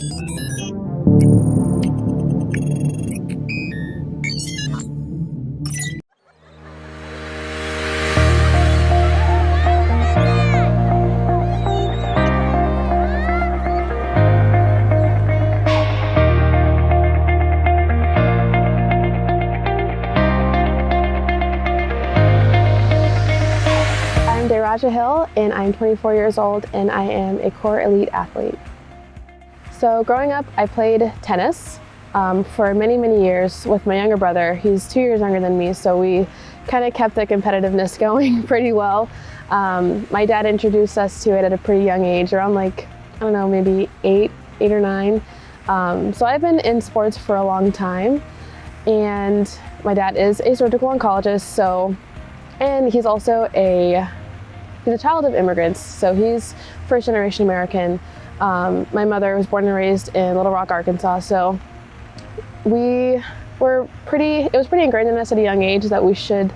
I'm Daraja and I'm 24 years old and I am a core elite athlete. So growing up, I played tennis for many, many years with my younger brother. He's 2 years younger than me, so we kind of kept the competitiveness going pretty well. My dad introduced us to it at a pretty young age, around like, I don't know, maybe eight or nine. So I've been in sports for a long time, and my dad is a surgical oncologist, and he's also he's a child of immigrants, so he's first generation American. My mother was born and raised in Little Rock, Arkansas, so it was pretty ingrained in us at a young age that we should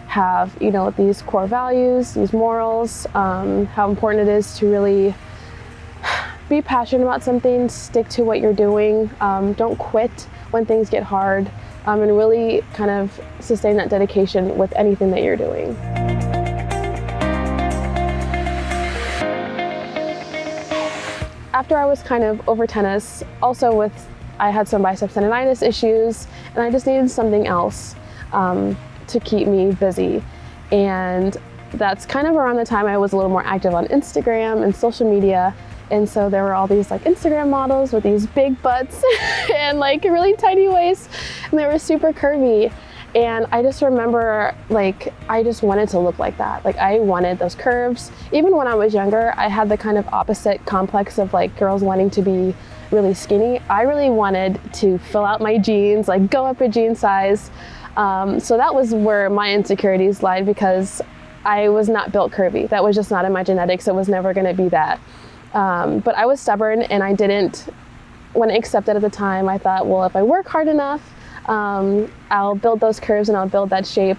have, these core values, these morals, how important it is to really be passionate about something, stick to what you're doing, don't quit when things get hard, and really kind of sustain that dedication with anything that you're doing. After I was kind of over tennis, also I had some bicep tendonitis issues, and I just needed something else to keep me busy. And that's kind of around the time I was a little more active on Instagram and social media. And so there were all these like Instagram models with these big butts and like really tiny waists, and they were super curvy. And I just remember, I just wanted to look like that. I wanted those curves. Even when I was younger, I had the kind of opposite complex of girls wanting to be really skinny. I really wanted to fill out my jeans, go up a jean size. So that was where my insecurities lied, because I was not built curvy. That was just not in my genetics. It was never gonna be that. But I was stubborn, and I didn't want to accept it at the time. I thought, well, if I work hard enough, I'll build those curves and I'll build that shape.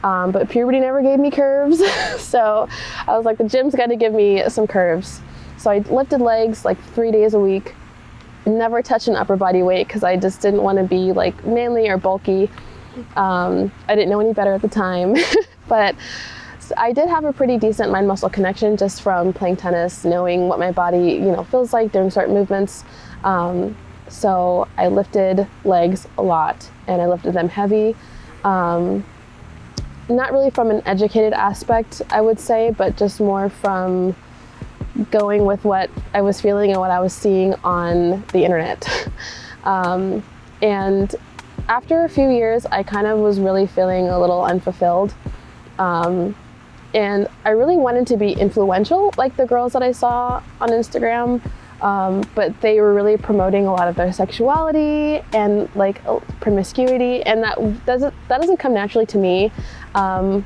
But puberty never gave me curves. So I was like, the gym's got to give me some curves. So I lifted legs 3 days a week, never touched an upper body weight because I just didn't want to be manly or bulky. I didn't know any better at the time, but I did have a pretty decent mind muscle connection just from playing tennis, knowing what my body, feels like during certain movements. So I lifted legs a lot, and I lifted them heavy. Not really from an educated aspect, I would say, but just more from going with what I was feeling and what I was seeing on the internet. And after a few years, I kind of was really feeling a little unfulfilled. And I really wanted to be influential like the girls that I saw on Instagram. But they were really promoting a lot of their sexuality and promiscuity, and that doesn't come naturally to me. To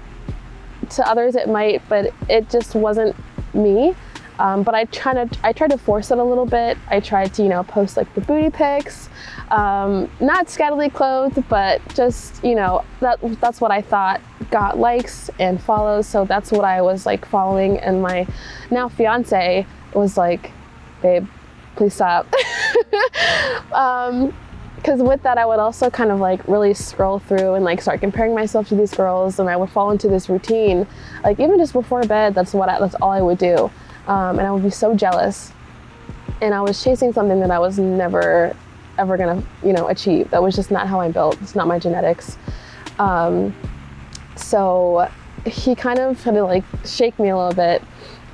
others it might, but it just wasn't me. But I tried to force it a little bit. I tried to post the booty pics, not scantily clothed, but just that's what I thought got likes and follows. So that's what I was following, and my now fiance was like, babe, please stop. Because with that, I would also kind of really scroll through and start comparing myself to these girls, and I would fall into this routine. Even just before bed, that's all I would do. And I would be so jealous. And I was chasing something that I was never, ever gonna, achieve. That was just not how I'm built. It's not my genetics. So he kind of had to shake me a little bit,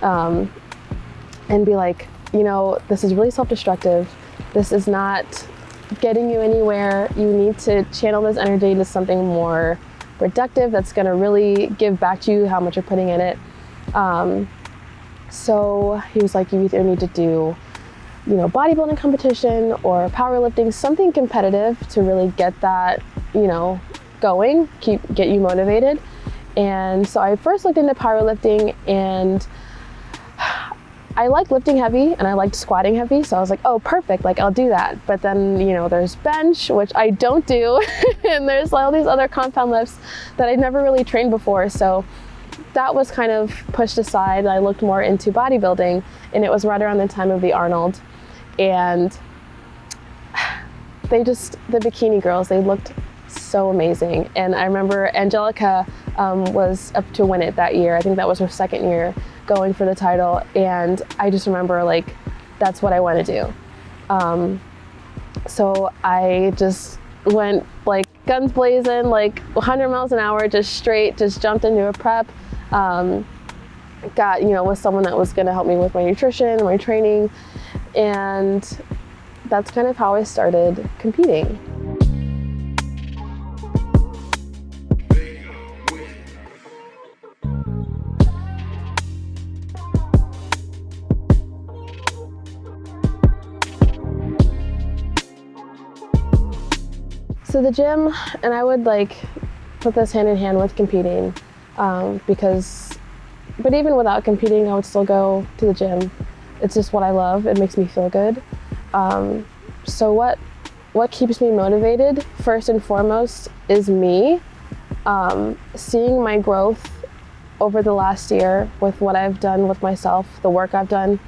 and be like, this is really self-destructive. This is not getting you anywhere. You need to channel this energy into something more productive that's going to really give back to you how much you're putting in it. So he was like, you either need to do, bodybuilding competition or powerlifting, something competitive to really get that, going, get you motivated. And so I first looked into powerlifting, and I like lifting heavy and I liked squatting heavy. So I was like, oh, perfect. I'll do that. But then, there's bench, which I don't do. And there's all these other compound lifts that I'd never really trained before. So that was kind of pushed aside. I looked more into bodybuilding, and it was right around the time of the Arnold. And the bikini girls, they looked so amazing. And I remember Angelica was up to win it that year. I think that was her second year going for the title. And I just remember like, that's what I want to do. So I just went like guns blazing, like 100 miles an hour, just jumped into a prep. Got, with someone that was going to help me with my nutrition, my training. And that's kind of how I started competing. So the gym, and I would like put this hand in hand with competing, but even without competing, I would still go to the gym. It's just what I love. It makes me feel good. So what keeps me motivated, first and foremost, is me. Seeing my growth over the last year with what I've done with myself, the work I've done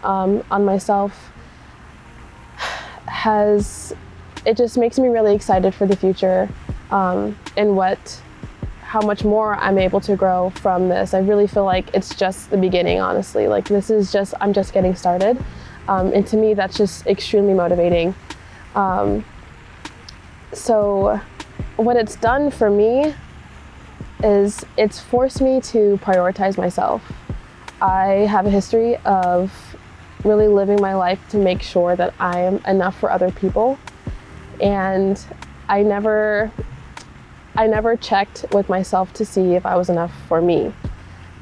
on myself, it just makes me really excited for the future, and how much more I'm able to grow from this. I really feel like it's just the beginning, honestly. Like I'm just getting started. And to me, that's just extremely motivating. So what it's done for me is it's forced me to prioritize myself. I have a history of really living my life to make sure that I am enough for other people. And I never checked with myself to see if I was enough for me.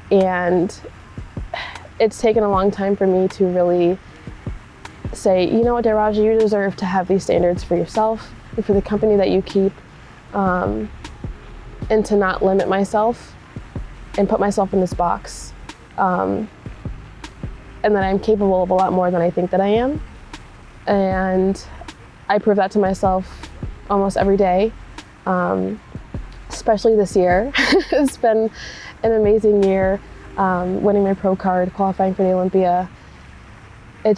And it's taken a long time for me to really say, you know what, Daraja, you deserve to have these standards for yourself and for the company that you keep, and to not limit myself and put myself in this box. And that I'm capable of a lot more than I think that I am. And I prove that to myself almost every day, especially this year. It's been an amazing year, winning my pro card, qualifying for the Olympia. And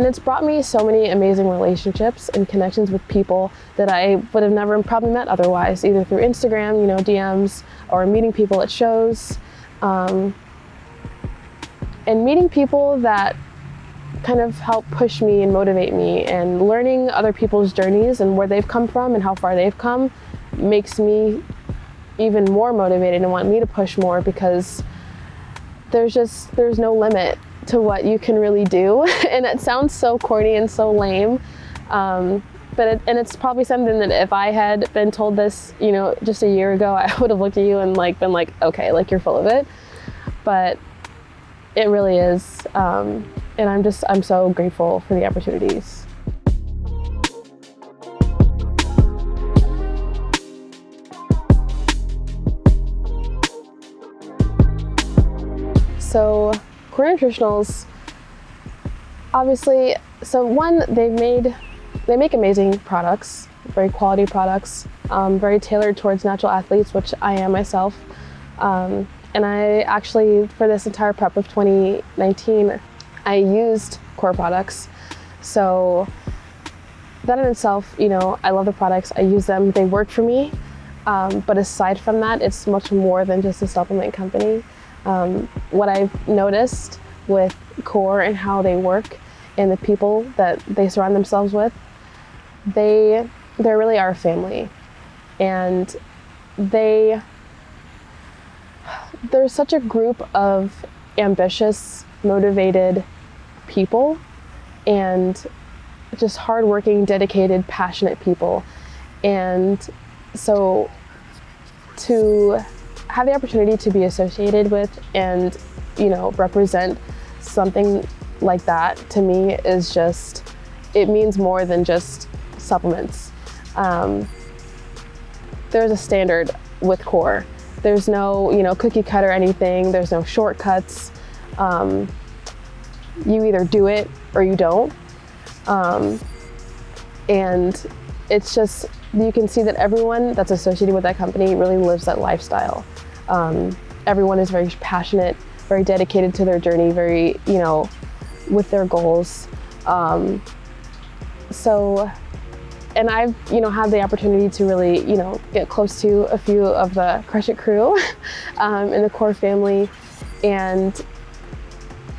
it's brought me so many amazing relationships and connections with people that I would have never probably met otherwise, either through Instagram, DMs, or meeting people at shows, and meeting people that kind of help push me and motivate me, and learning other people's journeys and where they've come from and how far they've come makes me even more motivated and want me to push more, because there's no limit to what you can really do. And it sounds so corny and so lame, but it's probably something that if I had been told this, just a year ago, I would have looked at you and been like, okay, like you're full of it. But it really is. And I'm so grateful for the opportunities. So Core Nutritionals, obviously, they make amazing products, very quality products, very tailored towards natural athletes, which I am myself. And I actually, for this entire prep of 2019, I used Core products. So that in itself, I love the products. I use them. They work for me. But aside from that, it's much more than just a supplement company. What I've noticed with Core and how they work and the people that they surround themselves with, they really are a family. And there's such a group of ambitious, motivated people and just hardworking, dedicated, passionate people. And so to have the opportunity to be associated with and, represent something like that, to me is it means more than just supplements. There's a standard with Core. There's no, cookie cutter anything. There's no shortcuts. You either do it or you don't. And it's just, you can see that everyone that's associated with that company really lives that lifestyle. Everyone is very passionate, very dedicated to their journey, very, with their goals. So, and I've, had the opportunity to really, get close to a few of the Crush It crew in the core family. And,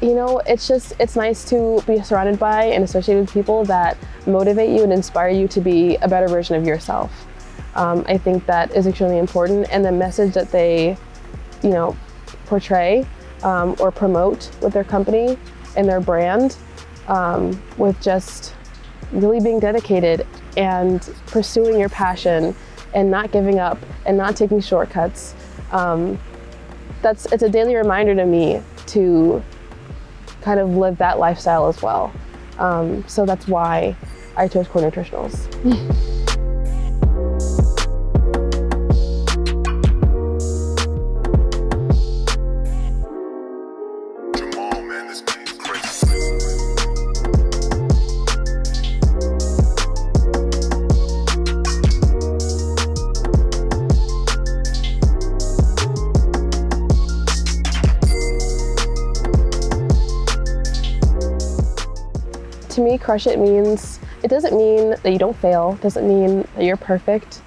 it's nice to be surrounded by and associated with people that motivate you and inspire you to be a better version of yourself. I think that is extremely important, and the message that they, portray or promote with their company and their brand, with just really being dedicated and pursuing your passion and not giving up and not taking shortcuts. It's a daily reminder to me to kind of live that lifestyle as well. So that's why I chose Core Nutritionals. To me, Crush It means, it doesn't mean that you don't fail, it doesn't mean that you're perfect,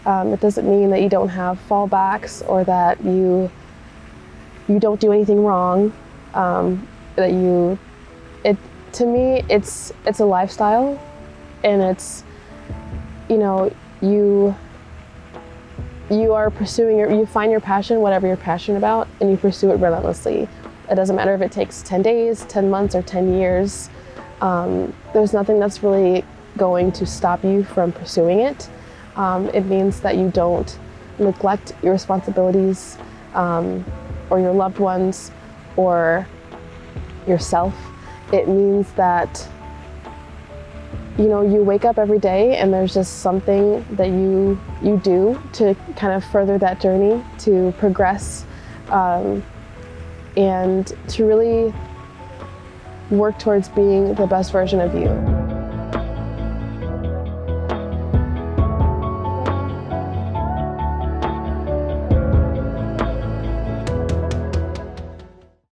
it doesn't mean that you don't have fallbacks or that you don't do anything wrong. To me, it's a lifestyle, and it's, you are pursuing you find your passion, whatever you're passionate about, and you pursue it relentlessly. It doesn't matter if it takes 10 days, 10 months, or 10 years. There's nothing that's really going to stop you from pursuing it. It means that you don't neglect your responsibilities, or your loved ones, or yourself. It means that, you wake up every day and there's just something that you do to kind of further that journey, to progress, and to really work towards being the best version of you.